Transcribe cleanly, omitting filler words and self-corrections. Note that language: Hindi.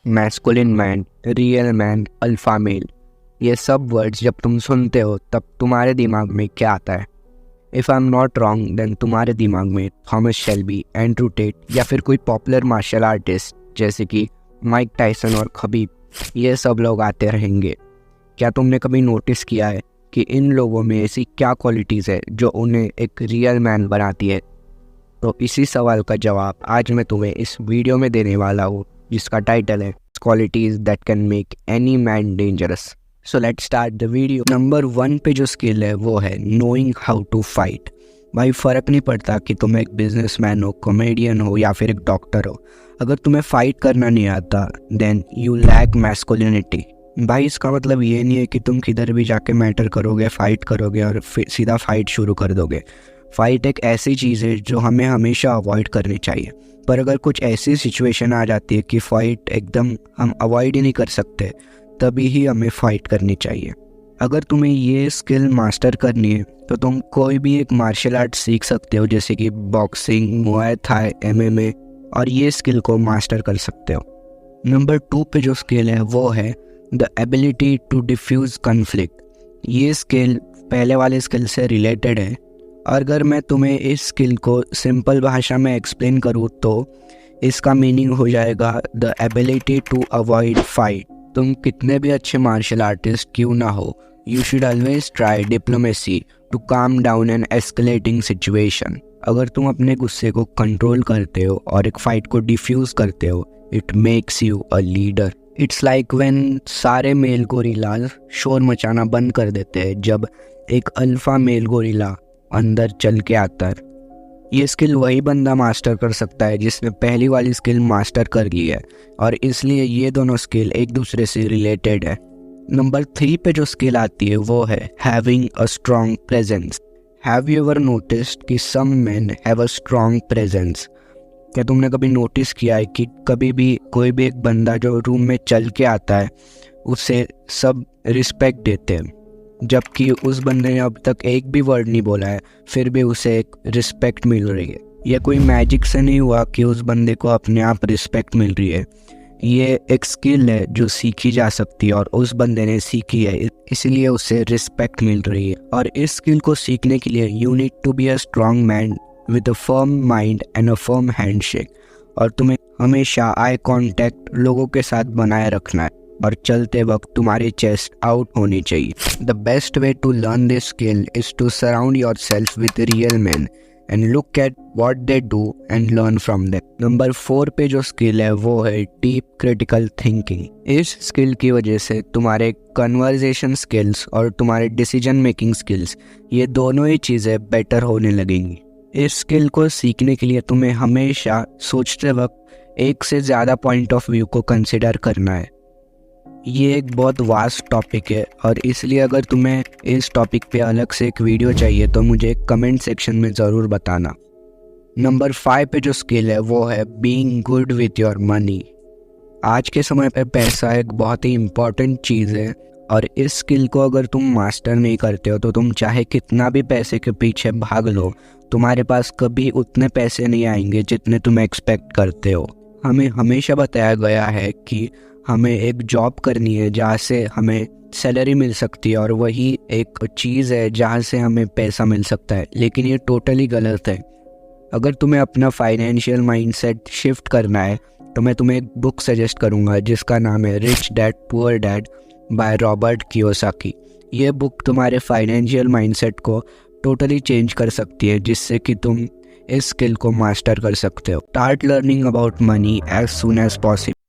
Masculine man, real man, alpha male, ये सब वर्ड्स जब तुम सुनते हो तब तुम्हारे दिमाग में क्या आता है? If I am not wrong then तुम्हारे दिमाग में थॉमस शेल्बी, एंड्रू टेट या फिर कोई पॉपुलर मार्शल आर्टिस्ट जैसे कि माइक टायसन और खबीब, ये सब लोग आते रहेंगे। क्या तुमने कभी नोटिस किया है कि इन लोगों में ऐसी क्या क्वालिटीज़ है जो उन्हें एक रियल मैन बनाती है? तो इसी सवाल का जवाब आज मैं तुम्हें इस वीडियो में देने वाला हूँ, जिसका टाइटल है qualities that can make any man dangerous. So let's start the video. Number 1 पे जो स्किल है वो है नोइंग हाउ टू फाइट। भाई फ़र्क नहीं पड़ता कि तुम एक बिजनेसमैन हो, कॉमेडियन हो या फिर एक डॉक्टर हो, अगर तुम्हें फाइट करना नहीं आता देन यू लैक मैस्कुलिनिटी। भाई इसका मतलब ये नहीं है कि तुम किधर भी जाके मैटर करोगे, फाइट करोगे और फिर सीधा फाइट शुरू कर दोगे। फ़ाइट एक ऐसी चीज़ है जो हमें हमेशा अवॉइड करनी चाहिए, पर अगर कुछ ऐसी सिचुएशन आ जाती है कि फ़ाइट एकदम हम अवॉइड ही नहीं कर सकते, तभी ही हमें फ़ाइट करनी चाहिए। अगर तुम्हें ये स्किल मास्टर करनी है तो तुम कोई भी एक मार्शल आर्ट सीख सकते हो, जैसे कि बॉक्सिंग, मुआय थाई, MMA, और ये स्किल को मास्टर कर सकते हो। नंबर 2 पे जो स्किल है वो है the ability to diffuse conflict. ये स्किल पहले वाले स्किल से रिलेटेड है। अगर मैं तुम्हें इस स्किल को सिंपल भाषा में एक्सप्लेन करूँ तो इसका मीनिंग हो जाएगा the ability to avoid fight. तुम कितने भी अच्छे मार्शल आर्टिस्ट क्यों ना हो, you should always try diplomacy to calm down an escalating situation. अगर तुम अपने गुस्से को कंट्रोल करते हो और एक फाइट को डिफ्यूज़ करते हो, it makes you a leader. It's like when सारे मेल गोरिल्लाज शोर मचाना बंद कर देते हैं जब एक अल्फा मेल गोरिल्ला अंदर चल के आता है। ये स्किल वही बंदा मास्टर कर सकता है जिसने पहली वाली स्किल मास्टर कर ली है, और इसलिए ये दोनों स्किल एक दूसरे से रिलेटेड है। नंबर 3 पे जो स्किल आती है वो है having a strong presence. Have you ever noticed कि some men have a strong presence? क्या तुमने कभी नोटिस किया है कि कभी भी कोई भी एक बंदा जो रूम में चल के आता है उसे सब रिस्पेक्ट देते हैं, जबकि उस बंदे ने अब तक एक भी वर्ड नहीं बोला है, फिर भी उसे एक रिस्पेक्ट मिल रही है। यह कोई मैजिक से नहीं हुआ कि उस बंदे को अपने आप रिस्पेक्ट मिल रही है। ये एक स्किल है जो सीखी जा सकती है और उस बंदे ने सीखी है, इसलिए उसे रिस्पेक्ट मिल रही है। और इस स्किल को सीखने के लिए you need to be a strong man with a firm mind and a firm handshake. और तुम्हें हमेशा आई कांटेक्ट लोगों के साथ बनाए रखना है और चलते वक्त तुम्हारी चेस्ट आउट होनी चाहिए। The best way to learn this skill is to surround yourself with real man and look at what they do and learn from them. Number 4 पे जो स्किल है वो है डीप क्रिटिकल थिंकिंग। इस स्किल की वजह से तुम्हारे कन्वर्सेशन स्किल्स और तुम्हारे डिसीजन मेकिंग स्किल्स, ये दोनों ही चीज़ें बेटर होने लगेंगी। इस स्किल को सीखने के लिए तुम्हें हमेशा सोचते वक्त एक से ज़्यादा पॉइंट ऑफ व्यू को कंसिडर करना है। ये एक बहुत वास्ट टॉपिक है और इसलिए अगर तुम्हें इस टॉपिक पे अलग से एक वीडियो चाहिए तो मुझे कमेंट सेक्शन में ज़रूर बताना। नंबर 5 पे जो स्किल है वो है being good with your money. आज के समय पे पैसा एक बहुत ही इम्पॉर्टेंट चीज़ है, और इस स्किल को अगर तुम मास्टर नहीं करते हो तो तुम चाहे कितना भी पैसे के पीछे भाग लो, तुम्हारे पास कभी उतने पैसे नहीं आएंगे जितने तुम एक्सपेक्ट करते हो। हमें हमेशा बताया गया है कि हमें एक जॉब करनी है जहाँ से हमें सैलरी मिल सकती है और वही एक चीज़ है जहाँ से हमें पैसा मिल सकता है, लेकिन ये टोटली गलत है। अगर तुम्हें अपना फाइनेंशियल माइंडसेट शिफ्ट करना है तो मैं तुम्हें एक बुक सजेस्ट करूँगा जिसका नाम है rich dad poor dad by Robert Kiyosaki. ये बुक तुम्हारे फाइनेंशियल माइंडसेट को टोटली चेंज कर सकती है, जिससे कि तुम इस स्किल को मास्टर कर सकते हो। Start learning about money as soon as possible.